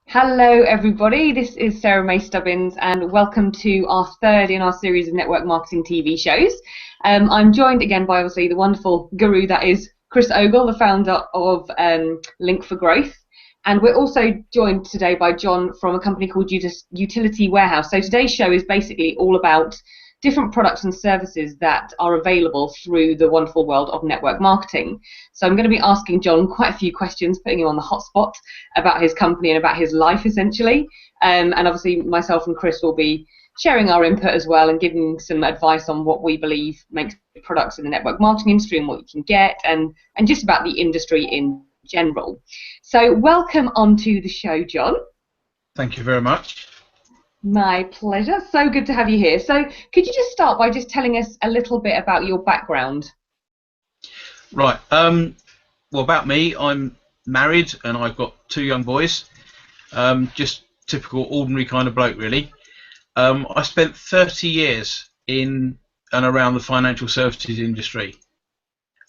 Hello, everybody. This is Sarah May Stubbins, and welcome to our third in our series of network marketing TV shows. I'm joined again by obviously the wonderful guru that is Chris Ogle, the founder of Link for Growth. And we're also joined today by John from a company called Utility Warehouse. So today's show is basically all about different products and services that are available through the wonderful world of network marketing. So I'm going to be asking John quite a few questions, putting him on the hot spot about his company and about his life, essentially. And obviously myself and Chris will be sharing our input as well and giving some advice on what we believe makes products in the network marketing industry and what you can get, and just about the industry in general. So welcome onto the show, John. Thank you very much. My pleasure. So good to have you here. So could you just start by just telling us a little bit about your background? Right. Well, about me, I'm married and I've got two young boys. Just typical ordinary kind of bloke, really. I spent 30 years in and around the financial services industry,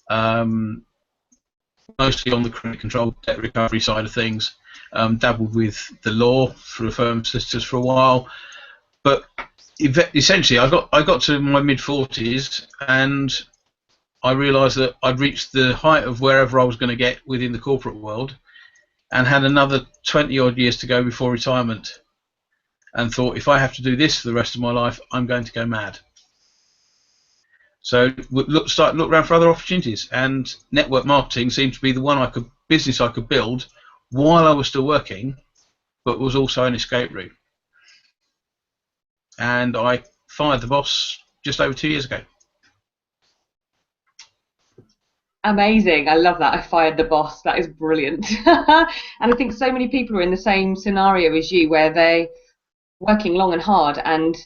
mostly on the credit control, debt recovery side of things. Dabbled with the law for the firm solicitors for a while, but essentially I got to my mid-40s and I realised that I'd reached the height of wherever I was going to get within the corporate world, and had another 20 odd years to go before retirement, and thought, if I have to do this for the rest of my life, I'm going to go mad. So start look around for other opportunities, and network marketing seemed to be the one business I could build while I was still working, but was also an escape route. And I fired the boss just over 2 years ago. Amazing. I love that. I fired the boss. That is brilliant. And I think so many people are in the same scenario as you, where they're working long and hard and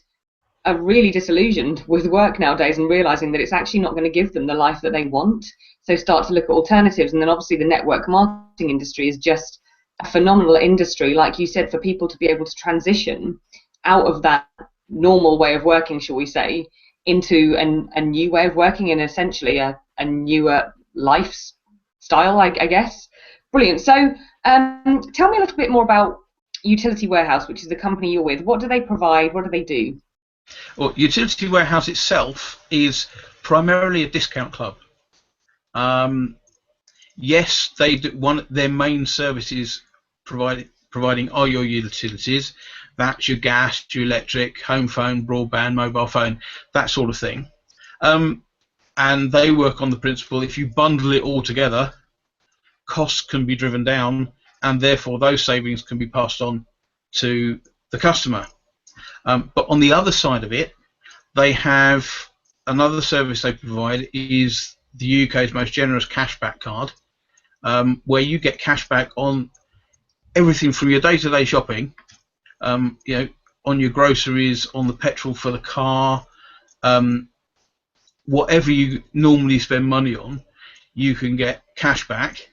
are really disillusioned with work nowadays and realizing that it's actually not going to give them the life that they want. So start to look at alternatives. And then obviously the network marketing industry is just a phenomenal industry, like you said, for people to be able to transition out of that normal way of working, shall we say, into a new way of working, and essentially a newer lifestyle, I guess. Brilliant. So tell me a little bit more about Utility Warehouse, which is the company you're with. What do they provide? What do they do? Well, Utility Warehouse itself is primarily a discount club. Yes, they do, their main services providing are your utilities. That's your gas, your electric, home phone, broadband, mobile phone, that sort of thing. And they work on the principle, if you bundle it all together, costs can be driven down, and therefore those savings can be passed on to the customer. But on the other side of it, they have another service they provide is the UK's most generous cashback card, where you get cashback on everything from your day-to-day shopping, on your groceries, on the petrol for the car, whatever you normally spend money on, you can get cashback.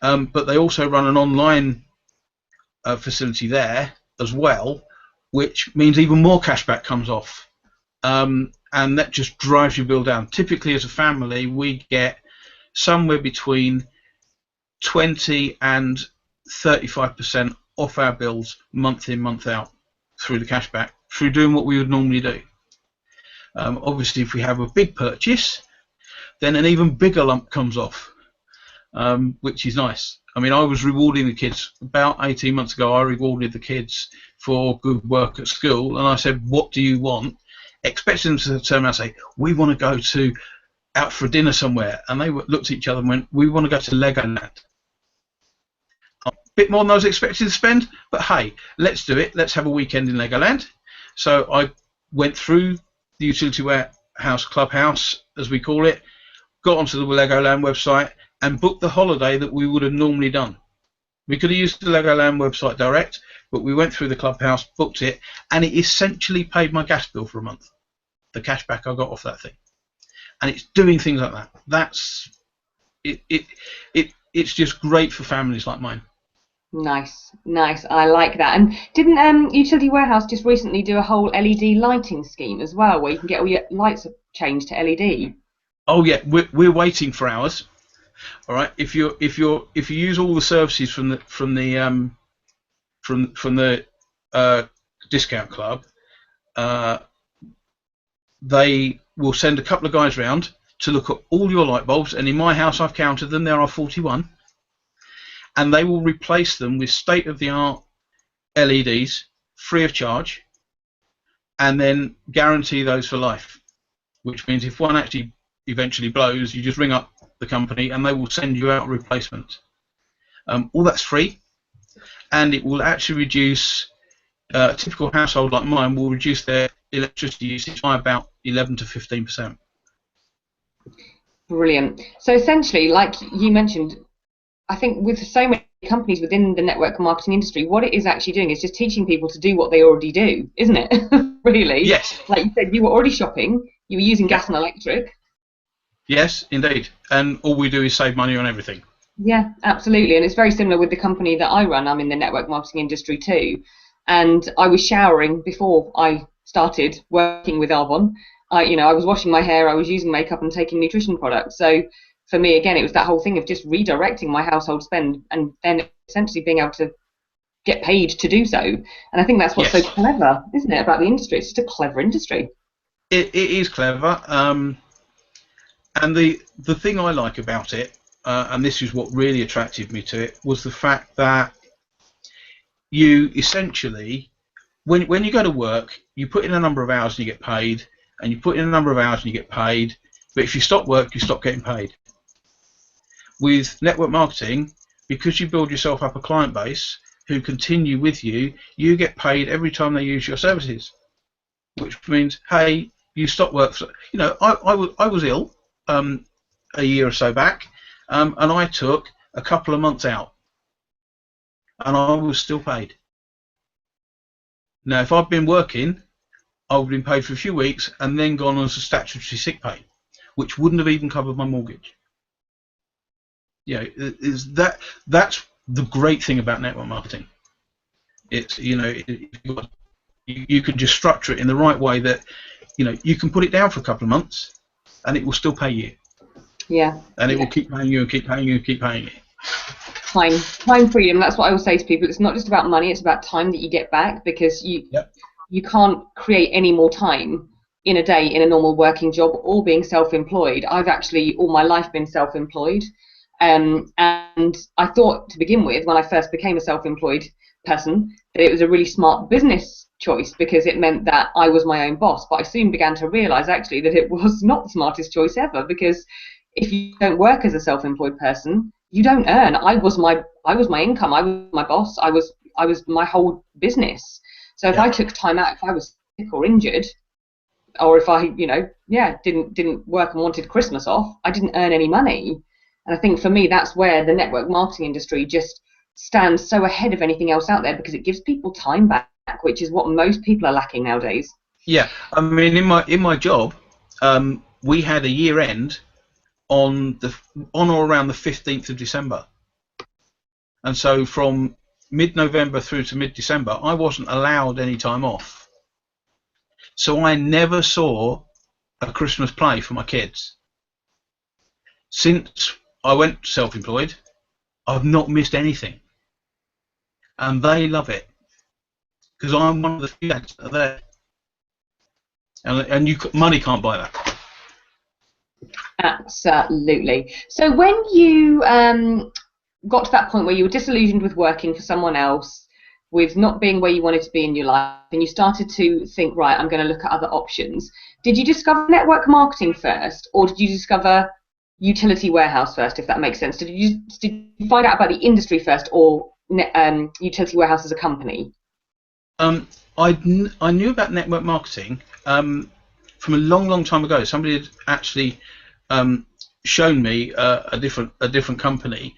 But they also run an online facility there as well, which means even more cashback comes off, and that just drives your bill down. Typically, as a family, we get somewhere between 20 and 35% off our bills month in, month out through the cashback, through doing what we would normally do. Obviously, if we have a big purchase, then an even bigger lump comes off, which is nice. I mean, I was rewarding the kids about 18 months ago. I rewarded the kids for good work at school, and I said, "What do you want?" Expecting them to turn around and say, "We want to go out for dinner somewhere," and they looked at each other and went, "We want to go to Legoland." A bit more than I was expected to spend, but hey, let's do it. Let's have a weekend in Legoland. So I went through the Utility Warehouse Clubhouse, as we call it, got onto the Legoland website, and booked the holiday that we would have normally done. We could have used the Legoland website direct, but we went through the Clubhouse, booked it, and it essentially paid my gas bill for a month. The cashback I got off that thing, and it's doing things like that. That's it. It's just great for families like mine. Nice, nice. I like that. And didn't Utility Warehouse just recently do a whole LED lighting scheme as well, where you can get all your lights changed to LED? Oh yeah, we're waiting for ours. All right. If you use all the services from from the discount club, they will send a couple of guys round to look at all your light bulbs, and in my house I've counted them, there are 41, and they will replace them with state-of-the-art LEDs free of charge, and then guarantee those for life, which means if one actually eventually blows, you just ring up the company and they will send you out a replacement. All that's free, and it will actually reduce, a typical household like mine will reduce their electricity usage by about 11 to 15%. Brilliant. So essentially, like you mentioned, I think with so many companies within the network marketing industry, what it is actually doing is just teaching people to do what they already do, isn't it? Really? Yes. Like you said, you were already shopping, you were using gas and electric. Yes, indeed. And all we do is save money on everything. Yeah, absolutely. And it's very similar with the company that I run. I'm in the network marketing industry too. And I was showering before I started working with Arbon. I was washing my hair, I was using makeup and taking nutrition products. So for me, again, it was that whole thing of just redirecting my household spend and then essentially being able to get paid to do so. And I think that's what's so clever, isn't it, about the industry? It's just a clever industry. It is clever. And the thing I like about it, and this is what really attracted me to it, was the fact that you essentially, when you go to work, you put in a number of hours and you get paid, and you put in a number of hours and you get paid, but if you stop work, you stop getting paid. With network marketing, because you build yourself up a client base who continue with you, you get paid every time they use your services, which means, hey, you stop work. I was ill a year or so back, and I took a couple of months out, and I was still paid. Now, if I'd been working, I would have been paid for a few weeks and then gone on as a statutory sick pay, which wouldn't have even covered my mortgage. That's the great thing about network marketing. It's you can just structure it in the right way that you can put it down for a couple of months and it will still pay you. Yeah. And it will keep paying you and keep paying you and keep paying you. Time freedom. That's what I always say to people. It's not just about money. It's about time that you get back, because you can't create any more time in a day in a normal working job or being self-employed. I've actually all my life been self-employed, and I thought to begin with, when I first became a self-employed person, that it was a really smart business choice because it meant that I was my own boss. But I soon began to realise actually that it was not the smartest choice ever, because if you don't work as a self-employed person, you don't earn. I was my income. I was my boss. I was my whole business. So if I took time out, if I was sick or injured, or if I, didn't work and wanted Christmas off, I didn't earn any money. And I think for me, that's where the network marketing industry just stands so ahead of anything else out there, because it gives people time back, which is what most people are lacking nowadays. Yeah, I mean, in my job, we had a year end on or around the 15th of December, and so from mid-November through to mid-December, I wasn't allowed any time off. So I never saw a Christmas play for my kids. Since I went self-employed, I've not missed anything, and they love it because I'm one of the few dads that are there, and money can't buy that. Absolutely. So when you got to that point where you were disillusioned with working for someone else, with not being where you wanted to be in your life, and you started to think, right, I'm going to look at other options, did you discover network marketing first, or did you discover utility warehouse first, if that makes sense? Did you find out about the industry first, or utility warehouse as a company? I knew about network marketing from a long time ago. Somebody had actually shown me a different company,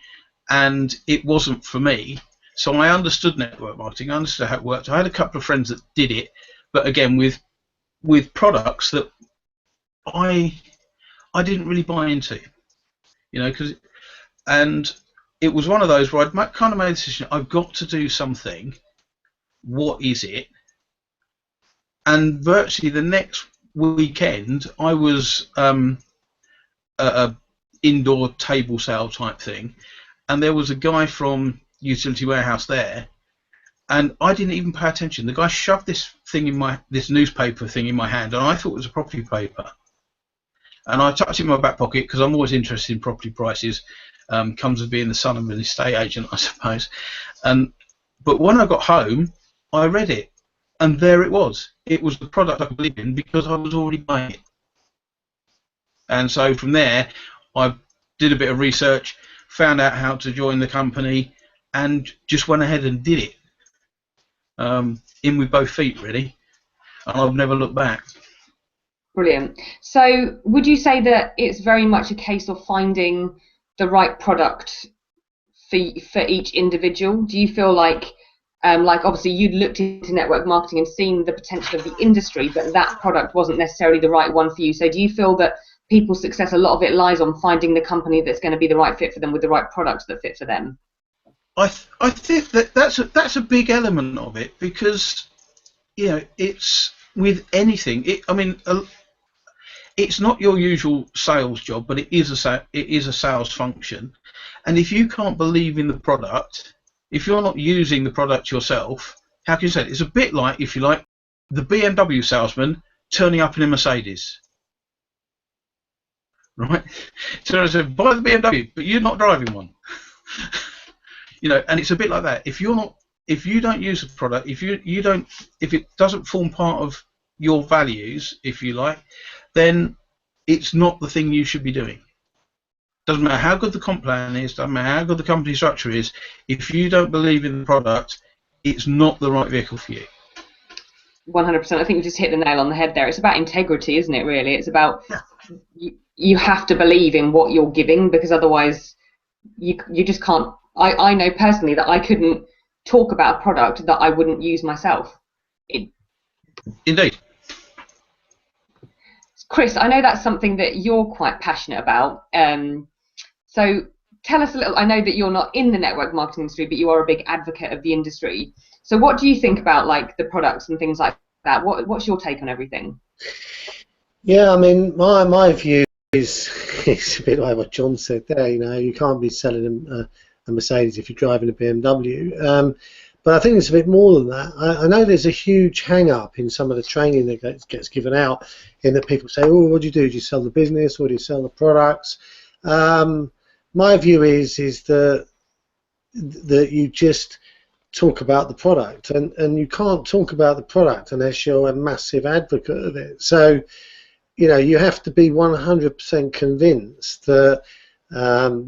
and it wasn't for me. So I understood network marketing. I understood how it worked. I had a couple of friends that did it, but again with products that I didn't really buy into, and it was one of those where I'd kind of made a decision. I've got to do something. What is it? And virtually the next weekend, I was a indoor table sale type thing, and there was a guy from Utility Warehouse there, and I didn't even pay attention. The guy shoved this newspaper thing in my hand, and I thought it was a property paper. And I tucked it in my back pocket because I'm always interested in property prices. Comes with being the son of an estate agent, I suppose. But when I got home, I read it, and there it was. It was the product I believed in because I was already buying it. And so from there, I did a bit of research, found out how to join the company, and just went ahead and did it. In with both feet, really. And I've never looked back. Brilliant. So would you say that it's very much a case of finding the right product for each individual? Do you feel like obviously you'd looked into network marketing and seen the potential of the industry, but that product wasn't necessarily the right one for you. So do you feel that people's success, a lot of it lies on finding the company that's going to be the right fit for them with the right products that fit for them? I think that's a big element of it, because it's with anything. It's not your usual sales job, but it is a sales function. And if you can't believe in the product, if you're not using the product yourself, how can you say it? It's a bit like, if you like, the BMW salesman turning up in a Mercedes, right? So I said, buy the BMW, but you're not driving one. And it's a bit like that. If you don't use the product, if it doesn't form part of your values, if you like, then it's not the thing you should be doing. Doesn't matter how good the comp plan is, doesn't matter how good the company structure is, if you don't believe in the product, it's not the right vehicle for you. 100%. I think you just hit the nail on the head there. It's about integrity, isn't it, really? It's about you have to believe in what you're giving, because otherwise you just can't. I know personally that I couldn't talk about a product that I wouldn't use myself. Indeed. Chris, I know that's something that you're quite passionate about. So tell us a little. I know that you're not in the network marketing industry, but you are a big advocate of the industry. So what do you think about the products and things like that? What's your take on everything? Yeah, I mean, my view is a bit like what John said there. You can't be selling a Mercedes if you're driving a BMW. But I think it's a bit more than that. I know there's a huge hang-up in some of the training that gets given out, in that people say, oh, what do you do? Do you sell the business, or do you sell the products? My view is that you just talk about the product, and you can't talk about the product unless you're a massive advocate of it. So, you have to be 100% convinced that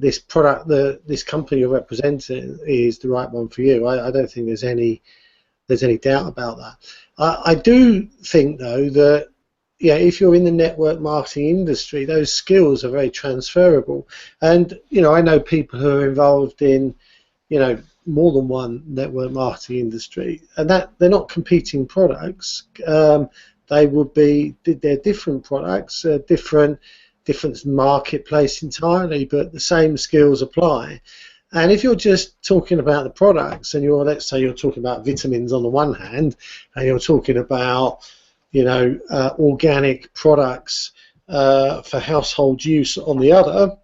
this product, this company you're representing, is the right one for you. I don't think there's any doubt about that. I do think, though, that if you're in the network marketing industry, those skills are very transferable. And I know people who are involved in more than one network marketing industry, and that they're not competing products. They're different products, different marketplace entirely, but the same skills apply. And if you're just talking about the products, and let's say you're talking about vitamins on the one hand, and you're talking about organic products for household use on the other,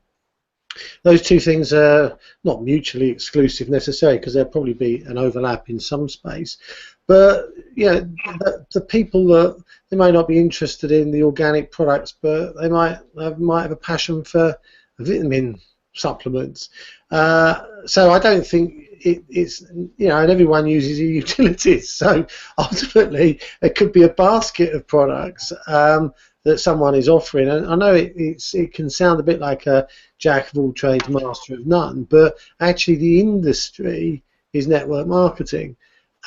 those two things are not mutually exclusive necessarily, because there'll probably be an overlap in some space. But the people that they might not be interested in the organic products, but they might have a passion for vitamin supplements. So I don't think it's and everyone uses utilities. So ultimately, it could be a basket of products that someone is offering. And I know it can sound a bit like a jack of all trades, master of none, but actually the industry is network marketing.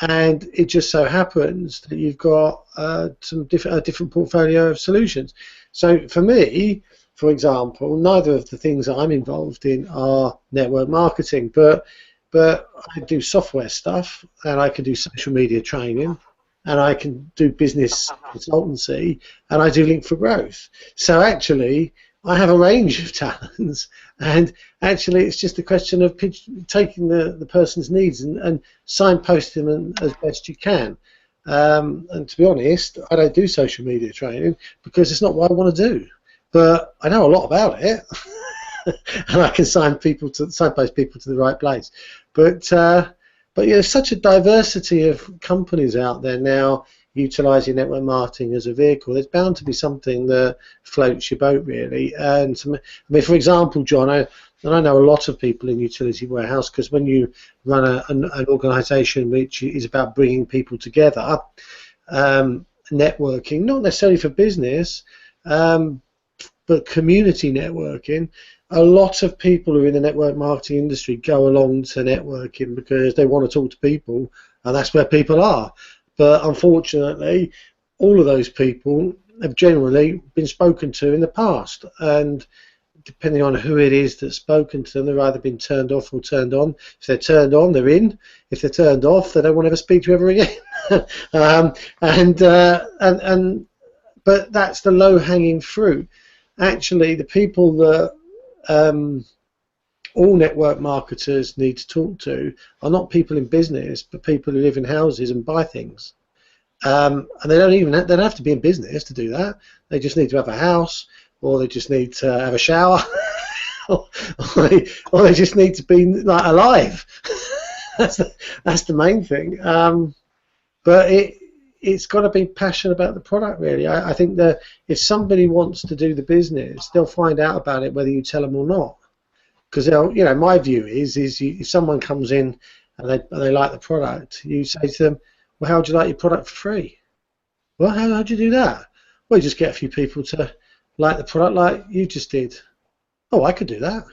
And it just so happens that you've got a different portfolio of solutions. So for me, for example, neither of the things that I'm involved in are network marketing, but I do software stuff, and I can do social media training, and I can do business consultancy, and I do link for growth. So actually, I have a range of talents, and actually it's just a question of taking the person's needs and signposting them as best you can. And to be honest, I don't do social media training because it's not what I want to do. But I know a lot about it, and I can signpost people to the right place. But But there's such a diversity of companies out there now utilising network marketing as a vehicle. There's bound to be something that floats your boat, really. And I mean, for example, John, I know a lot of people in utility warehouse, because when you run an organisation which is about bringing people together, networking, not necessarily for business, but community networking, a lot of people who are in the network marketing industry go along to networking because they want to talk to people, and that's where people are. But unfortunately, all of those people have generally been spoken to in the past, and depending on who it is that's spoken to them, they've either been turned off or turned on. If they're turned on, they're in. If they're turned off, they don't want to ever speak to you ever again. But that's the low-hanging fruit. Actually, the people that all network marketers need to talk to are not people in business, but people who live in houses and buy things. And they don't have to be in business to do that. They just need to have a house, or they just need to have a shower, or they just need to be like alive. that's the main thing. But it's got to be passionate about the product, really. I think that if somebody wants to do the business, they'll find out about it whether you tell them or not. Because my view is if someone comes in and they like the product, you say to them, well, how would you like your product for free? Well, how do you do that? Well, you just get a few people to like the product like you just did. Oh, I could do that.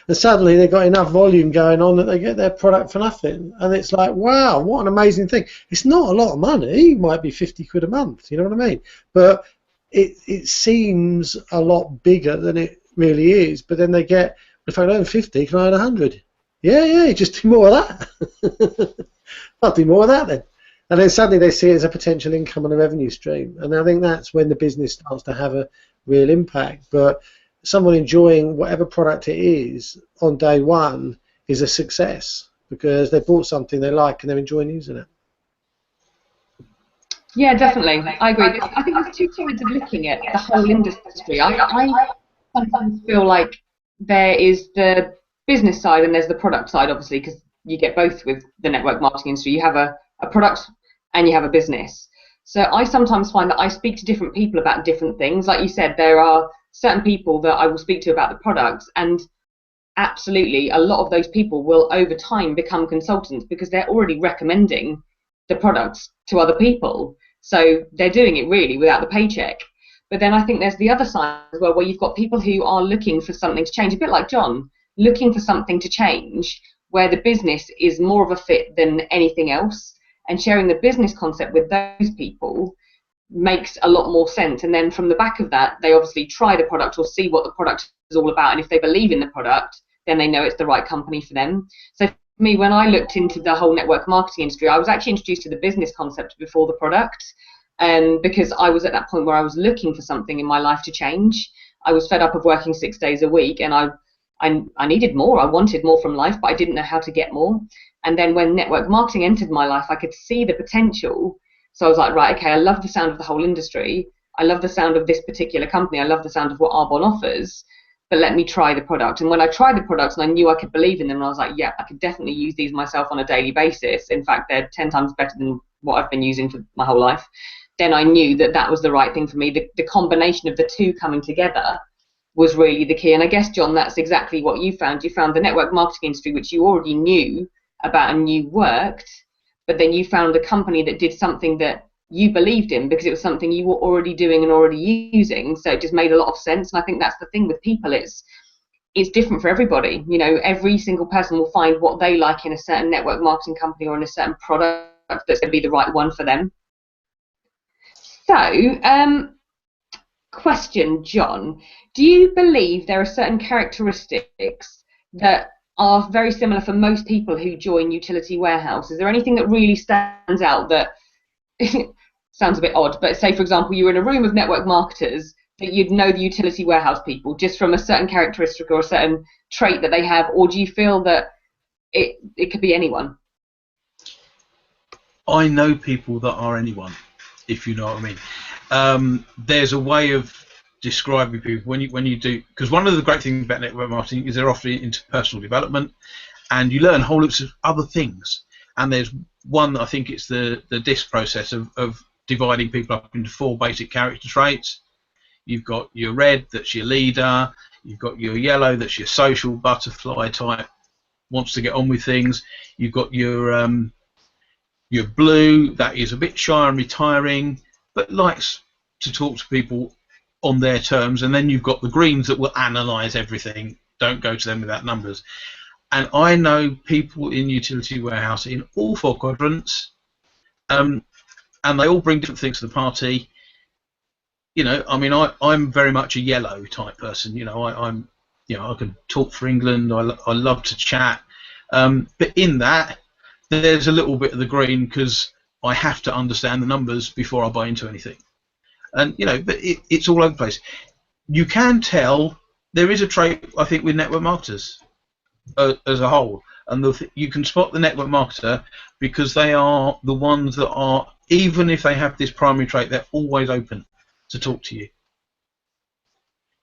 And suddenly they've got enough volume going on that they get their product for nothing. And it's like, wow, what an amazing thing. It's not a lot of money. It might be 50 quid a month, you know what I mean? But it seems a lot bigger than it really is. But then they get, if I earn 50, can I earn 100? Yeah, just do more of that. I'll do more of that then. And then suddenly they see it as a potential income and a revenue stream. And I think that's when the business starts to have a real impact. But someone enjoying whatever product it is on day one is a success, because they bought something they like and they're enjoying using it. Yeah, definitely. I agree. I think there's two sides of looking at the whole industry. I sometimes feel like there is the business side and there's the product side, obviously, because you get both with the network marketing industry. You have a product and you have a business. So I sometimes find that I speak to different people about different things. Like you said, there are certain people that I will speak to about the products, and absolutely a lot of those people will over time become consultants because they're already recommending the products to other people. So they're doing it really without the paycheck. But then I think there's the other side as well, where you've got people who are looking for something to change, a bit like John, looking for something to change, where the business is more of a fit than anything else, and sharing the business concept with those people makes a lot more sense. And then from the back of that, they obviously try the product or see what the product is all about, and if they believe in the product, then they know it's the right company for them. So for me, when I looked into the whole network marketing industry, I was actually introduced to the business concept before the product, because I was at that point where I was looking for something in my life to change. I was fed up of working 6 days a week, and I needed more. I wanted more from life, but I didn't know how to get more. And then when network marketing entered my life, I could see the potential. So I was like, right, okay, I love the sound of the whole industry. I love the sound of this particular company. I love the sound of what Arbonne offers, but let me try the product. And when I tried the products and I knew I could believe in them, and I was like, yeah, I could definitely use these myself on a daily basis. In fact, they're 10 times better than what I've been using for my whole life. Then I knew that that was the right thing for me. The combination of the two coming together was really the key. And I guess, John, that's exactly what you found. You found the network marketing industry, which you already knew about and knew worked, but then you found a company that did something that you believed in because it was something you were already doing and already using. So it just made a lot of sense. And I think that's the thing with people. It's different for everybody. You know, every single person will find what they like in a certain network marketing company or in a certain product that's going to be the right one for them. So, question, John, do you believe there are certain characteristics that are very similar for most people who join utility warehouse? Is there anything that really stands out that sounds a bit odd, but say, for example, you were in a room of network marketers, that you'd know the utility warehouse people just from a certain characteristic or a certain trait that they have, or do you feel that it could be anyone? I know people that are anyone, if you know what I mean. There's a way of describing people when you do, because one of the great things about network marketing is they're often into personal development, and you learn whole lots of other things. And there's one, I think it's the DISC process of dividing people up into 4 basic character traits. You've got your red, that's your leader. You've got your yellow, that's your social butterfly type, wants to get on with things. You've got your blue, that is a bit shy and retiring, but likes to talk to people on their terms. And then you've got the greens that will analyse everything. Don't go to them without numbers. And I know people in utility warehouse in all 4 quadrants, and they all bring different things to the party. You know, I mean, I'm very much a yellow type person. You know, I'm I can talk for England. I love to chat, but in that, there's a little bit of the green because I have to understand the numbers before I buy into anything. And but it's all over the place. You can tell there is a trait, I think, with network marketers as a whole, and you can spot the network marketer because they are the ones that are, even if they have this primary trait, they're always open to talk to you.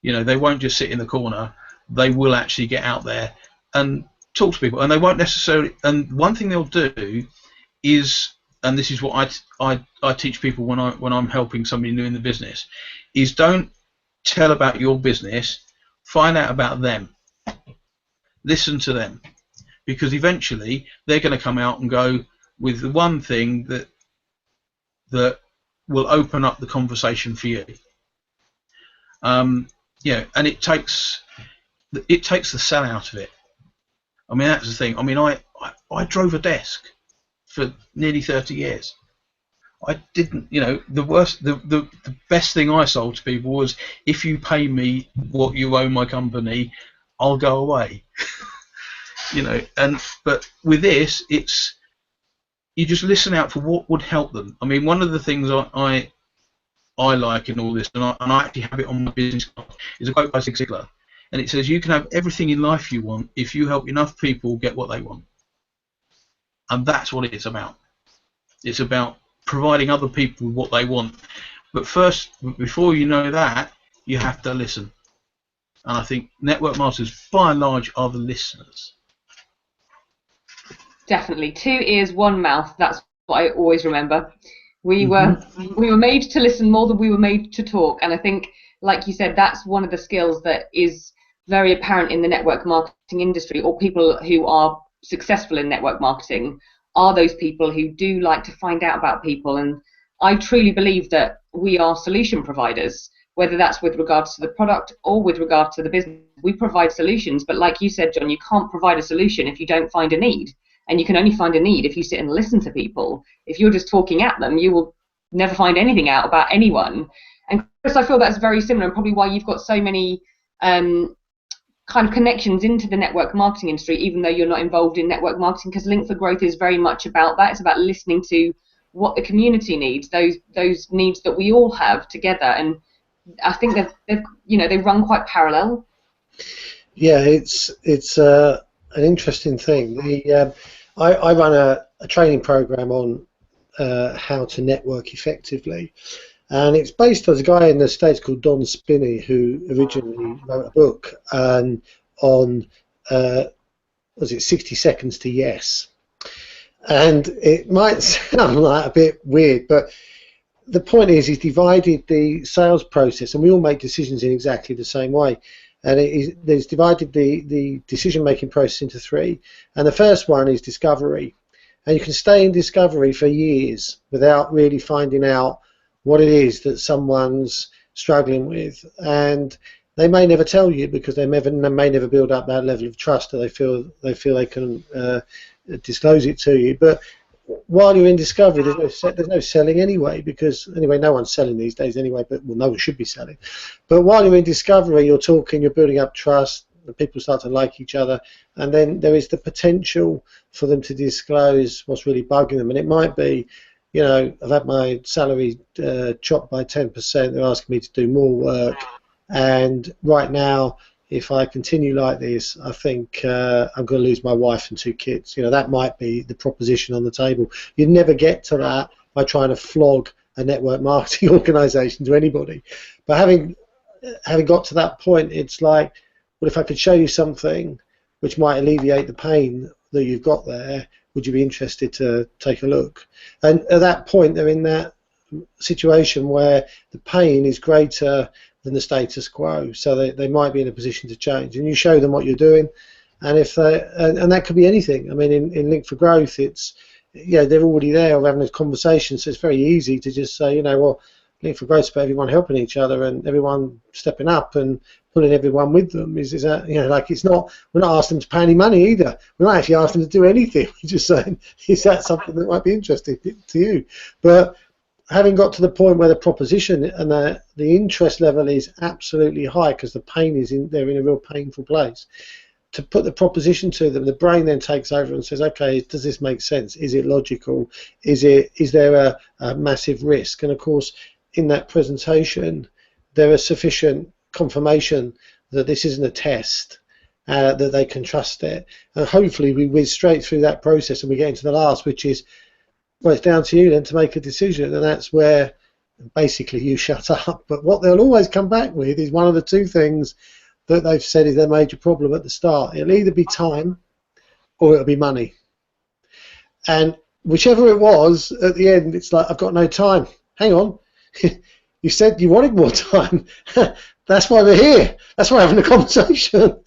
They won't just sit in the corner. They will actually get out there and talk to people, and they won't necessarily. And one thing they'll do is, and this is what I teach people when I'm helping somebody new in the business, is don't tell about your business. Find out about them. Listen to them, because eventually they're going to come out and go with the one thing that will open up the conversation for you. And it takes the sell out of it. I mean, that's the thing. I mean, I drove a desk for nearly 30 years. I didn't, the best thing I sold to people was, if you pay me what you owe my company, I'll go away. But with this, it's, you just listen out for what would help them. I mean, one of the things I like in all this, and I actually have it on my business card, is a quote by Zig Ziglar, and it says, "You can have everything in life you want if you help enough people get what they want." And that's what it's about. It's about providing other people what they want. But first, before you know that, you have to listen. And I think network marketers, by and large, are the listeners. Definitely. 2 ears, 1 mouth. That's what I always remember. We were made to listen more than we were made to talk. And I think, like you said, that's one of the skills that is very apparent in the network marketing industry, or people who are successful in network marketing are those people who do like to find out about people. And I truly believe that we are solution providers, whether that's with regards to the product or with regard to the business. We provide solutions, but like you said, John, you can't provide a solution if you don't find a need. And you can only find a need if you sit and listen to people. If you're just talking at them, you will never find anything out about anyone. And Chris, I feel that's very similar, and probably why you've got so many kind of connections into the network marketing industry, even though you're not involved in network marketing, because Link for Growth is very much about that. It's about listening to what the community needs, those needs that we all have together. And I think they run quite parallel. Yeah, it's an interesting thing. I run a training program on how to network effectively, and it's based on a guy in the States called Don Spinney, who originally wrote a book on was it 60 Seconds to Yes. And it might sound like a bit weird, but the point is he's divided the sales process, and we all make decisions in exactly the same way. And there's divided the decision-making process into 3. And the first one is discovery. And you can stay in discovery for years without really finding out what it is that someone's struggling with. And they may never tell you, because they may never build up that level of trust that they feel they can disclose it to you. But while you're in discovery, there's no selling anyway, because anyway, no one's selling these days anyway, but well, no one should be selling. But while you're in discovery, you're talking, you're building up trust, the people start to like each other, and then there is the potential for them to disclose what's really bugging them. And it might be, I've had my salary chopped by 10%, they're asking me to do more work, and right now, if I continue like this, I think I'm going to lose my wife and 2 kids. That might be the proposition on the table. You'd never get to that by trying to flog a network marketing organisation to anybody. But having got to that point, it's like, well, if I could show you something which might alleviate the pain that you've got there. Would you be interested to take a look? And at that point, they're in that situation where the pain is greater than the status quo, so they might be in a position to change. And you show them what you're doing, and if they, and that could be anything. I mean, in Link for Growth, it's, yeah, they're already there, or having a conversation, so it's very easy to just say, you know, well, Link for Growth is about everyone helping each other and everyone stepping up and pulling everyone with them. Is that, you know, like, it's not, we're not asking them to pay any money either. We're not actually asking them to do anything. We're just saying, is that something that might be interesting to you? But having got to the point where the proposition and the interest level is absolutely high because the pain is they're in a real painful place, to put the proposition to them, the brain then takes over and says, okay, does this make sense? Is it logical? Is there a massive risk? And of course, in that presentation, there is sufficient confirmation that this isn't a test, that they can trust it. And hopefully we whiz straight through that process and we get into the last, which is, well, it's down to you then to make a decision, and that's where basically you shut up. But what they'll always come back with is one of the two things that they've said is their major problem at the start. It'll either be time or it'll be money. And whichever it was, at the end, it's like, I've got no time. Hang on. You said you wanted more time. That's why we're here. That's why we're having a conversation.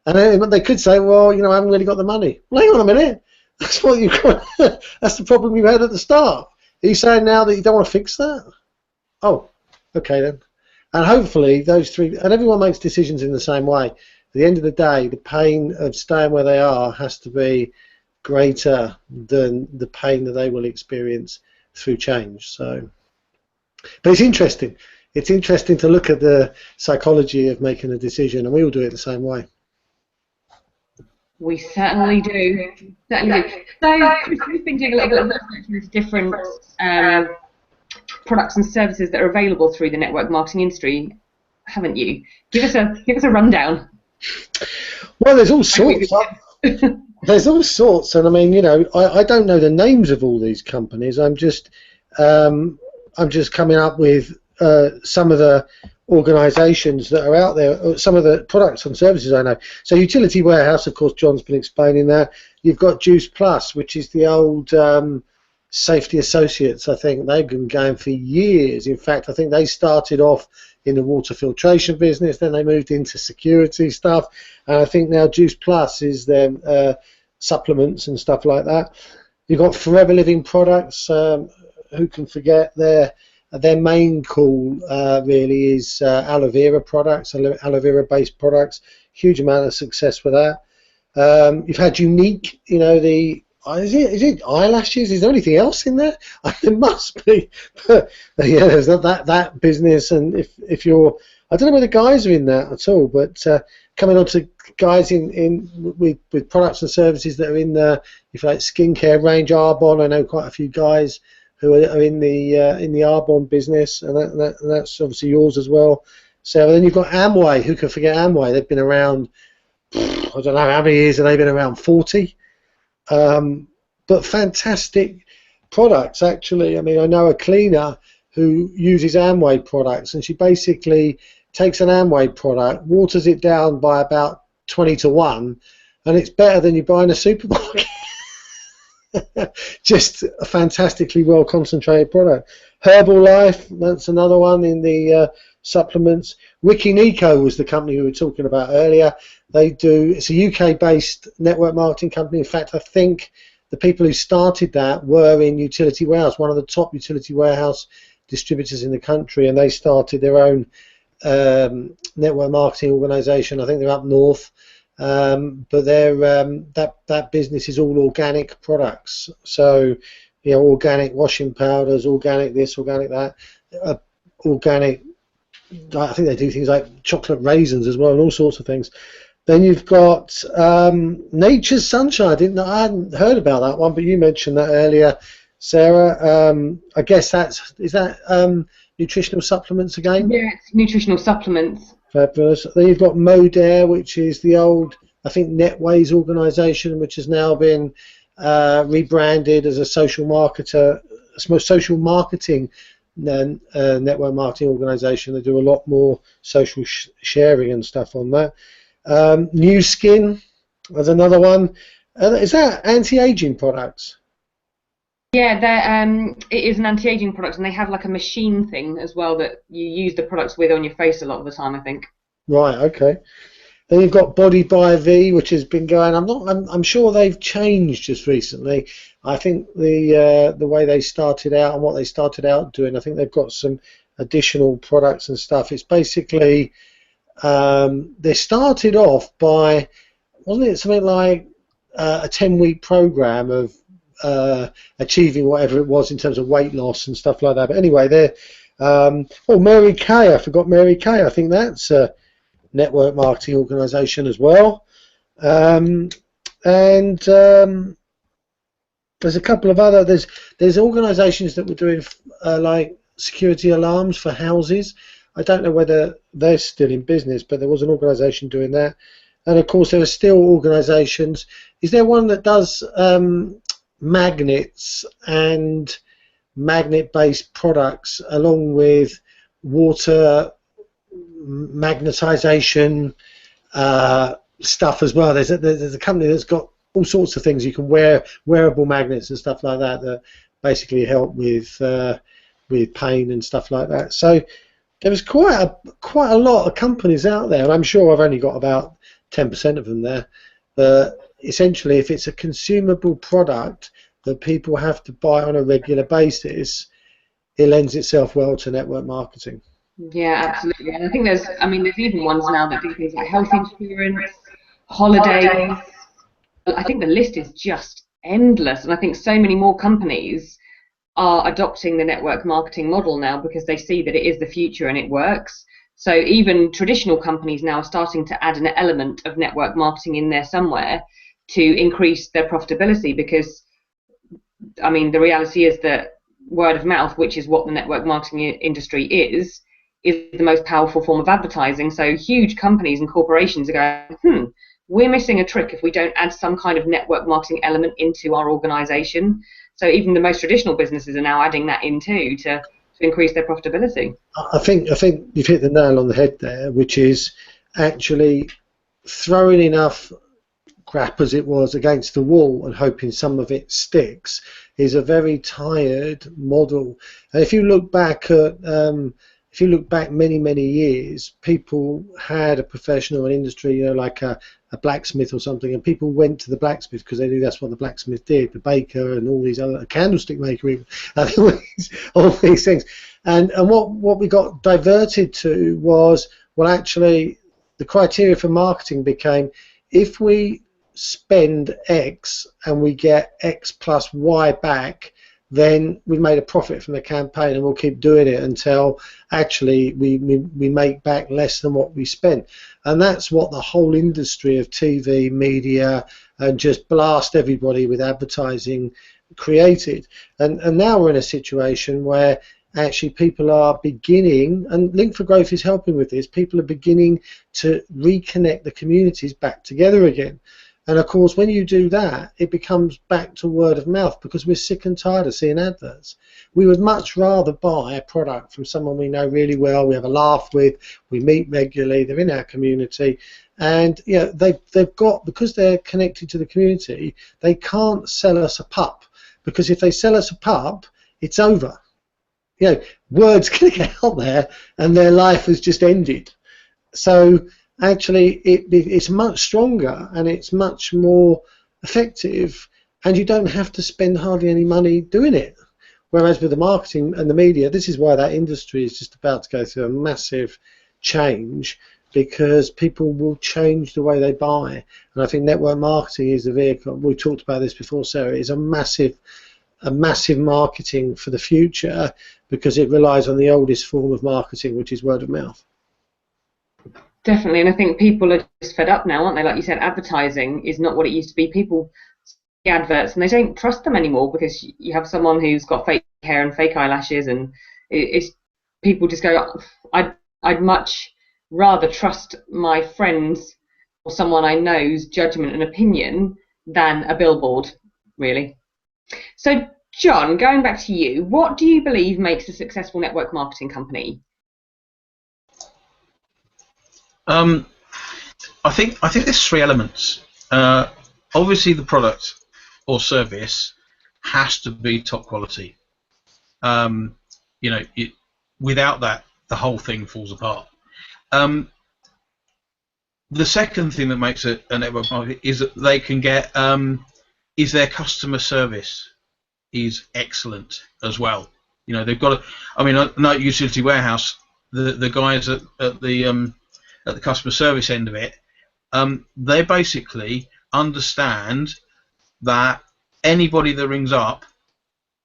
And then they could say, well, you know, I haven't really got the money. Well, hang on a minute. That's what you got. That's the problem you had at the start. Are you saying now that you don't want to fix that? Oh, okay then. And hopefully those three, and everyone makes decisions in the same way. At the end of the day, the pain of staying where they are has to be greater than the pain that they will experience through change. So, but it's interesting. It's interesting to look at the psychology of making a decision, and we all do it the same way. We certainly do. Certainly do. So, Chris, you've been doing a little bit of research into different products and services that are available through the network marketing industry, haven't you? Give us a rundown. Well, there's all sorts. There's all sorts, and I mean, you know, I don't know the names of all these companies. I'm just coming up with some of the organisations that are out there, some of the products and services I know. So Utility Warehouse, of course, John's been explaining that. You've got Juice Plus, which is the old Safety Associates. I think they've been going for years. In fact, I think they started off in the water filtration business, then they moved into security stuff, and I think now Juice Plus is their supplements and stuff like that. You've got Forever Living Products. Who can forget their main call really is aloe vera products, aloe vera based products. Huge amount of success with that. You've had Unique, you know, is it eyelashes? Is there anything else in there? There must be. But yeah, there's that business, and if you're, I don't know whether guys are in that at all, but coming on to guys with products and services that are in the, if you like, skincare range, Arbonne. I know quite a few guys who are in the Arbonne business, and that's obviously yours as well. So then you've got Amway. Who can forget Amway? They've been around, I don't know how many years have they been around, 40? But fantastic products, actually. I mean, I know a cleaner who uses Amway products, and she basically takes an Amway product, waters it down by about 20 to 1, and it's better than you buy in a supermarket. Just a fantastically well concentrated product. Herbalife, that's another one in the supplements. Wiki Nico was the company we were talking about earlier. It's a UK based network marketing company. In fact, I think the people who started that were in Utility Warehouse, one of the top utility warehouse distributors in the country, and they started their own network marketing organisation. I think they're up north. But they're that business is all organic products. So, you know, organic washing powders, organic this, organic that, organic. I think they do things like chocolate raisins as well, and all sorts of things. Then you've got Nature's Sunshine. I hadn't heard about that one, but you mentioned that earlier, Sarah. I guess is that nutritional supplements again? Yeah, it's nutritional supplements. Fabulous. Then you've got Modare, which is the old, I think, Netways organisation, which has now been rebranded as a social marketing network marketing organisation. They do a lot more social sharing and stuff on that. New Skin, There's another one. Is that anti-aging products? Yeah, it is an anti-aging product, and they have like a machine thing as well that you use the products with on your face a lot of the time, I think. Right. Okay. Then you've got Body by V, which has been going. I'm sure they've changed just recently. I think the way they started out and what they started out doing, I think they've got some additional products and stuff. It's basically they started off by, wasn't it something like a 10-week program of achieving whatever it was in terms of weight loss and stuff like that. But anyway, they're Mary Kay. I forgot Mary Kay. I think that's a network marketing organisation as well. And there's a couple of other. There's organisations that were doing like security alarms for houses. I don't know whether they're still in business, but there was an organisation doing that. And of course, there are still organisations. Is there one that does magnets and magnet-based products along with water magnetization stuff as well? There's a company that's got all sorts of things. You can wearable magnets and stuff like that that basically help with pain and stuff like that. So there was quite a lot of companies out there, and I'm sure I've only got about 10% of them there. But essentially, if it's a consumable product that people have to buy on a regular basis, it lends itself well to network marketing. Yeah, absolutely. And I think there's even ones now that do things like health insurance, holidays. I think the list is just endless, and I think so many more companies are adopting the network marketing model now because they see that it is the future and it works. So even traditional companies now are starting to add an element of network marketing in there somewhere to increase their profitability, because the reality is that word of mouth, which is what the network marketing industry is the most powerful form of advertising. So huge companies and corporations are going, we're missing a trick if we don't add some kind of network marketing element into our organization. So even the most traditional businesses are now adding that in too to increase their profitability. I think you've hit the nail on the head there, which is actually throwing enough crap as it was against the wall and hoping some of it sticks is a very tired model. And if you look back many years, people had a professional industry, like a blacksmith or something, and people went to the blacksmith because they knew that's what the blacksmith did, the baker and all these other, a candlestick maker even, all these things. And what we got diverted to was, well, actually the criteria for marketing became, if we spend X and we get X plus Y back, then we made a profit from the campaign, and we'll keep doing it until actually we make back less than what we spent. And that's what the whole industry of TV, media, and just blast everybody with advertising created. And now we're in a situation where actually people are beginning, and Link for Growth is helping with this, people are beginning to reconnect the communities back together again. And of course, when you do that, it becomes back to word of mouth, because we're sick and tired of seeing adverts. We would much rather buy a product from someone we know really well, we have a laugh with, we meet regularly, they're in our community, and they've got, because they're connected to the community, they can't sell us a pup, because if they sell us a pup, it's over. Word's going to get out there, and their life has just ended. So actually it's much stronger and it's much more effective, and you don't have to spend hardly any money doing it. Whereas with the marketing and the media, this is why that industry is just about to go through a massive change, because people will change the way they buy. And I think network marketing is the vehicle. We talked about this before, Sarah. It's a massive marketing for the future, because it relies on the oldest form of marketing, which is word of mouth. Definitely, and I think people are just fed up now, aren't they? Like you said, advertising is not what it used to be. People see adverts and they don't trust them anymore, because you have someone who's got fake hair and fake eyelashes, and it's people just go, I'd much rather trust my friends or someone I know's judgment and opinion than a billboard, really. So, John, going back to you, what do you believe makes a successful network marketing company? I think there's three elements. Obviously, the product or service has to be top quality. Without that, the whole thing falls apart. The second thing that makes a network marketing is that they can get is their customer service is excellent as well. They've got I know at Utility Warehouse, the guys at the customer service end of it, they basically understand that anybody that rings up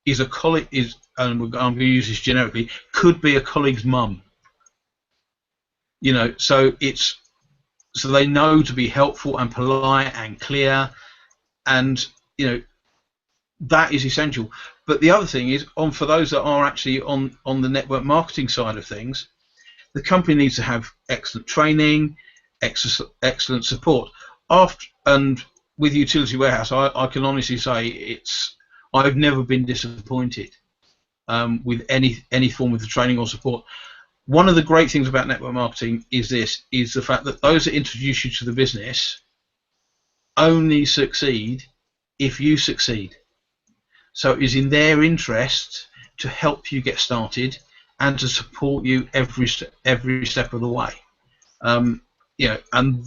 is a colleague, and I'm going to use this generically, could be a colleague's mum. So they know to be helpful and polite and clear, and that is essential. But the other thing is, for those that are actually on the network marketing side of things, the company needs to have excellent training, excellent support. And with Utility Warehouse, I can honestly say I've never been disappointed with any form of the training or support. One of the great things about network marketing is the fact that those that introduce you to the business only succeed if you succeed. So it is in their interest to help you get started and to support you every step of the way. And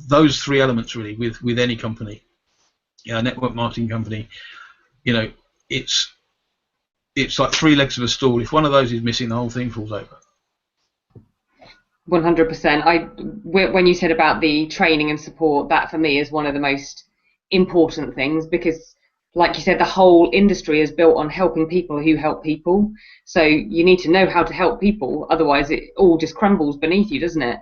those three elements really with any company, network marketing company, it's like three legs of a stool. If one of those is missing, the whole thing falls over. 100%. When you said about the training and support, that for me is one of the most important things, because like you said, the whole industry is built on helping people who help people. So you need to know how to help people, otherwise it all just crumbles beneath you, doesn't it?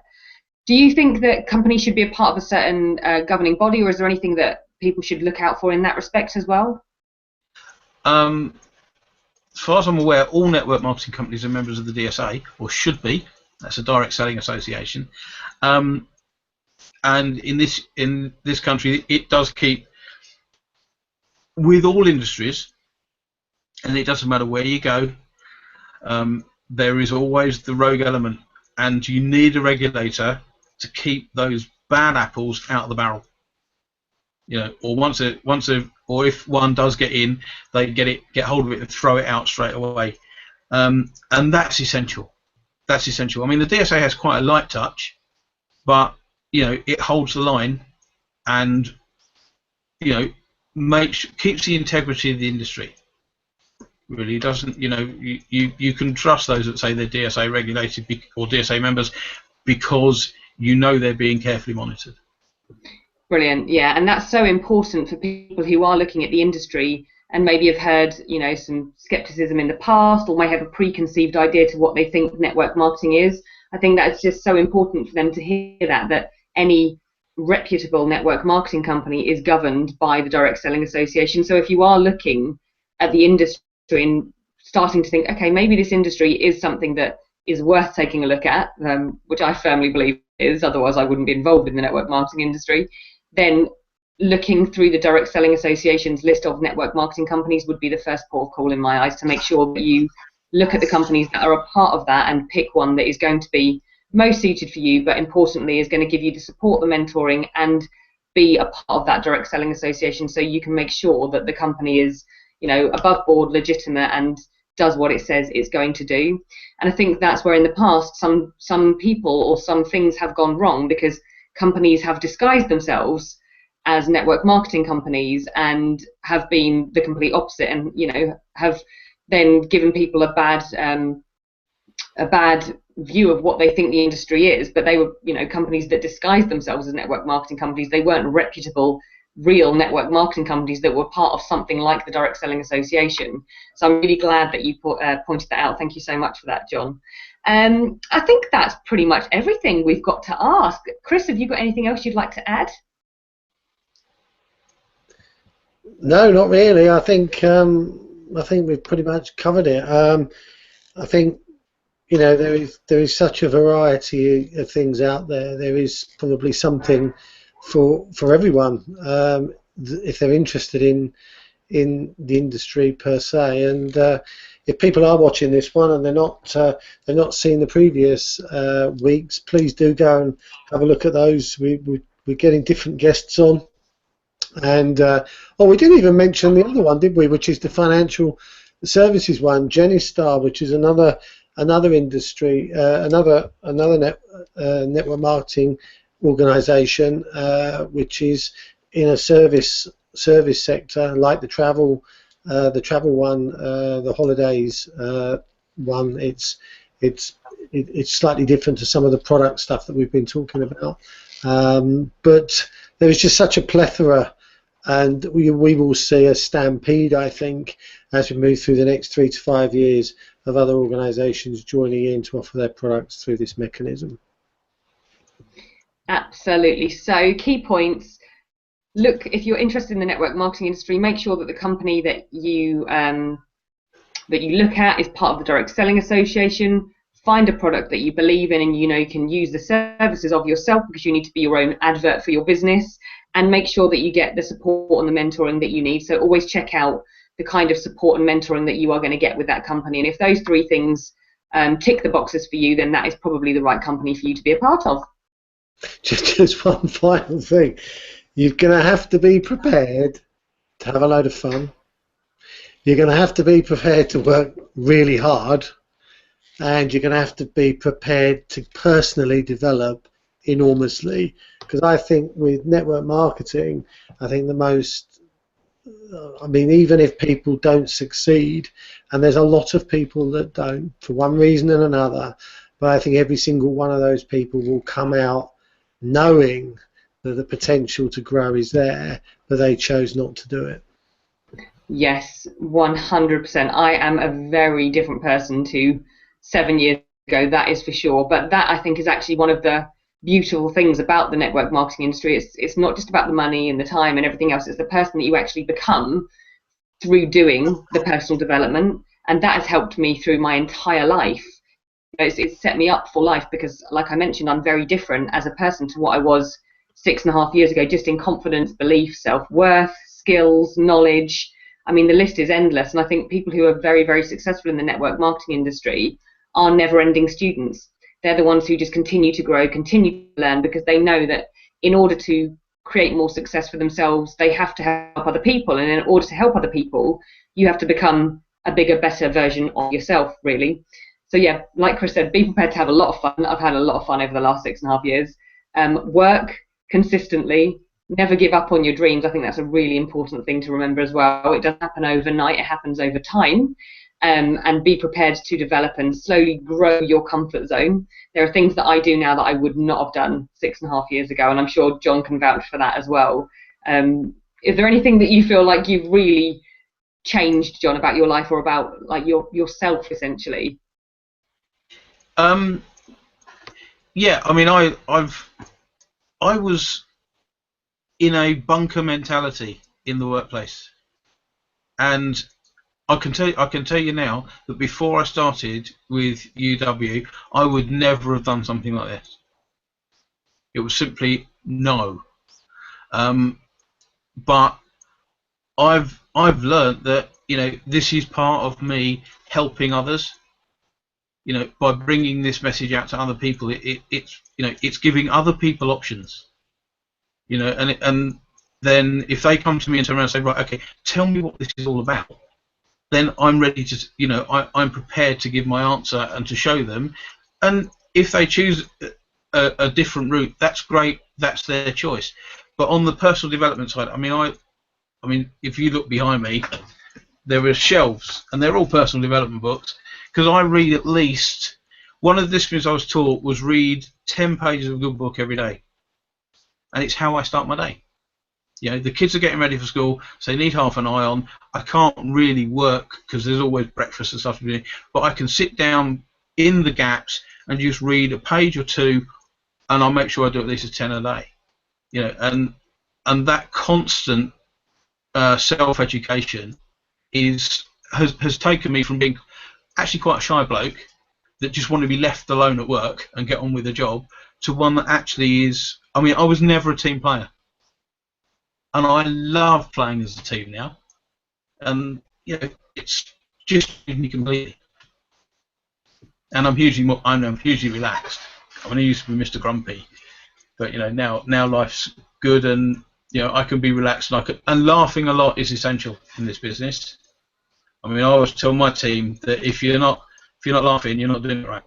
Do you think that companies should be a part of a certain governing body, or is there anything that people should look out for in that respect as well? As far as I'm aware, all network marketing companies are members of the DSA, or should be. That's a direct selling association, and in this country, it does keep, with all industries, and it doesn't matter where you go, there is always the rogue element, and you need a regulator to keep those bad apples out of the barrel. Or if one does get in, they get hold of it and throw it out straight away, and that's essential. That's essential. I mean, the DSA has quite a light touch, but it holds the line, and keeps the integrity of the industry. Really doesn't. You can trust those that say they're DSA regulated or DSA members, because they're being carefully monitored. Brilliant. Yeah, and that's so important for people who are looking at the industry and maybe have heard, some skepticism in the past, or may have a preconceived idea to what they think network marketing is. I think that's just so important for them to hear that any reputable network marketing company is governed by the Direct Selling Association. So if you are looking at the industry and starting to think, okay, maybe this industry is something that is worth taking a look at, which I firmly believe is, otherwise I wouldn't be involved in the network marketing industry, then looking through the Direct Selling Association's list of network marketing companies would be the first port of call in my eyes, to make sure that you look at the companies that are a part of that and pick one that is going to be most suited for you, but importantly is going to give you the support, the mentoring, and be a part of that Direct Selling Association, so you can make sure that the company is above board, legitimate, and does what it says it's going to do. And I think that's where in the past some people or some things have gone wrong, because companies have disguised themselves as network marketing companies and have been the complete opposite, and have then given people a bad view of what they think the industry is. But they were companies that disguised themselves as network marketing companies. They weren't reputable, real network marketing companies that were part of something like the Direct Selling Association. So I'm really glad that you pointed that out. Thank you so much for that, John. I think that's pretty much everything we've got to ask. Chris, have you got anything else you'd like to add? No, not really. I think we've pretty much covered it. I think there is such a variety of things out there. There is probably something for everyone if they're interested in the industry per se. And if people are watching this one and they're not seeing the previous weeks, please do go and have a look at those. We're getting different guests on. And we didn't even mention the other one, did we? Which is the financial services one, Genistar, which is another industry, another network marketing organisation, which is in a service sector, like the travel one, the holidays one. It's slightly different to some of the product stuff that we've been talking about, but there is just such a plethora. And we will see a stampede, I think, as we move through the next 3 to 5 years of other organisations joining in to offer their products through this mechanism. Absolutely. So key points. Look, if you're interested in the network marketing industry, make sure that the company that you look at is part of the Direct Selling Association. Find a product that you believe in and you can use the services of yourself, because you need to be your own advert for your business. And make sure that you get the support and the mentoring that you need. So always check out the kind of support and mentoring that you are going to get with that company. And if those 3 things tick the boxes for you, then that is probably the right company for you to be a part of. Just one final thing. You're going to have to be prepared to have a load of fun. You're going to have to be prepared to work really hard. And you're going to have to be prepared to personally develop enormously, because I think with network marketing, I think the most, even if people don't succeed, and there's a lot of people that don't for one reason and another, but I think every single one of those people will come out knowing that the potential to grow is there, but they chose not to do it. Yes, 100%. I am a very different person to 7 years ago, that is for sure. But that, I think, is actually one of the beautiful things about the network marketing industry. It's not just about the money and the time and everything else. It's the person that you actually become through doing the personal development, and that has helped me through my entire life. It's set me up for life, because, like I mentioned, I'm very different as a person to what I was 6.5 years ago, just in confidence, belief, self-worth, skills, knowledge. The list is endless, and I think people who are very, very successful in the network marketing industry are never-ending students. They're the ones who just continue to grow, continue to learn, because they know that in order to create more success for themselves, they have to help other people. And in order to help other people, you have to become a bigger, better version of yourself, really. So yeah, like Chris said, be prepared to have a lot of fun. I've had a lot of fun over the last 6.5 years. Work consistently, never give up on your dreams. I think that's a really important thing to remember as well. It doesn't happen overnight, it happens over time. And be prepared to develop and slowly grow your comfort zone. There are things that I do now that I would not have done 6.5 years ago, and I'm sure John can vouch for that as well. Is there anything that you feel like you've really changed, John, about your life, or about like yourself essentially? Yeah, I was in a bunker mentality in the workplace, and I can tell you now that before I started with UW, I would never have done something like this. It was simply no. But I've learned that this is part of me helping others. By bringing this message out to other people, it's giving other people options. And then if they come to me and turn around and say, right, okay, tell me what this is all about, then I'm ready to, I'm prepared to give my answer and to show them. And if they choose a different route, that's great. That's their choice. But on the personal development side, if you look behind me, there are shelves, and they're all personal development books, because I read at least, one of the disciplines I was taught was read 10 pages of a good book every day. And it's how I start my day. The kids are getting ready for school, so they need half an eye on. I can't really work because there's always breakfast and stuff to do, but I can sit down in the gaps and just read a page or two, and I'll make sure I do at least 10 a day. And that constant self-education has taken me from being actually quite a shy bloke that just wanted to be left alone at work and get on with the job, to one that actually is. I was never a team player. And I love playing as a team now, and it's just me completely. And I'm hugely relaxed. I used to be Mr. Grumpy, but now life's good, and I can be relaxed, and laughing a lot is essential in this business. I mean, I always tell my team that if you're not laughing, you're not doing it right.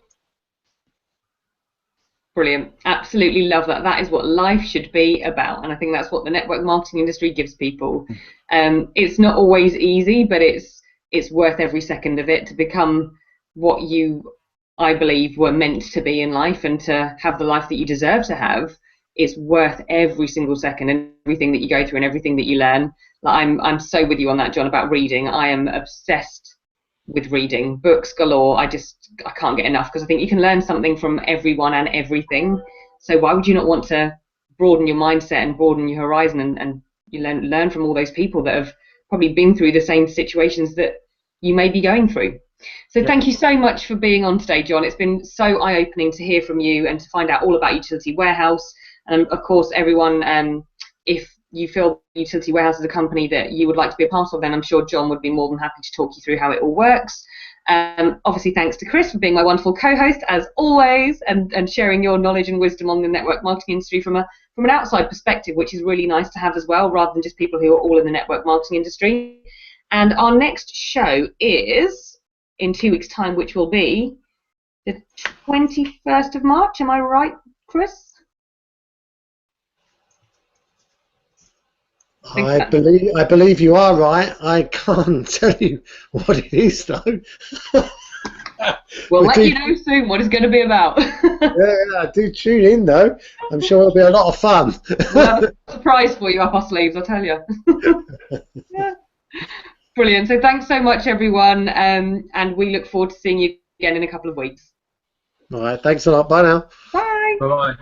Brilliant. Absolutely love that. That is what life should be about, and I think that's what the network marketing industry gives people. It's not always easy, but it's worth every second of it to become what you, I believe, were meant to be in life, and to have the life that you deserve to have. It's worth every single second, and everything that you go through and everything that you learn. Like, I'm so with you on that, John, about reading. I am obsessed with reading, books galore. I can't get enough, because I think you can learn something from everyone and everything. So why would you not want to broaden your mindset and broaden your horizon, and you learn from all those people that have probably been through the same situations that you may be going through. So thank you so much for being on today, John. It's been so eye-opening to hear from you and to find out all about Utility Warehouse. And of course, everyone, if you feel Utility Warehouse is a company that you would like to be a part of, then I'm sure John would be more than happy to talk you through how it all works. Obviously, thanks to Chris for being my wonderful co-host, as always, and sharing your knowledge and wisdom on the network marketing industry from an outside perspective, which is really nice to have as well, rather than just people who are all in the network marketing industry. And our next show is in 2 weeks' time, which will be the 21st of March. Am I right, Chris? I believe you are right. I can't tell you what it is, though. We'll let you know soon what it's going to be about. Yeah, do tune in, though. I'm sure it'll be a lot of fun. We'll have a surprise for you up our sleeves, I'll tell you. Yeah. Brilliant. So thanks so much, everyone, and we look forward to seeing you again in a couple of weeks. All right, thanks a lot. Bye now. Bye. Bye-bye.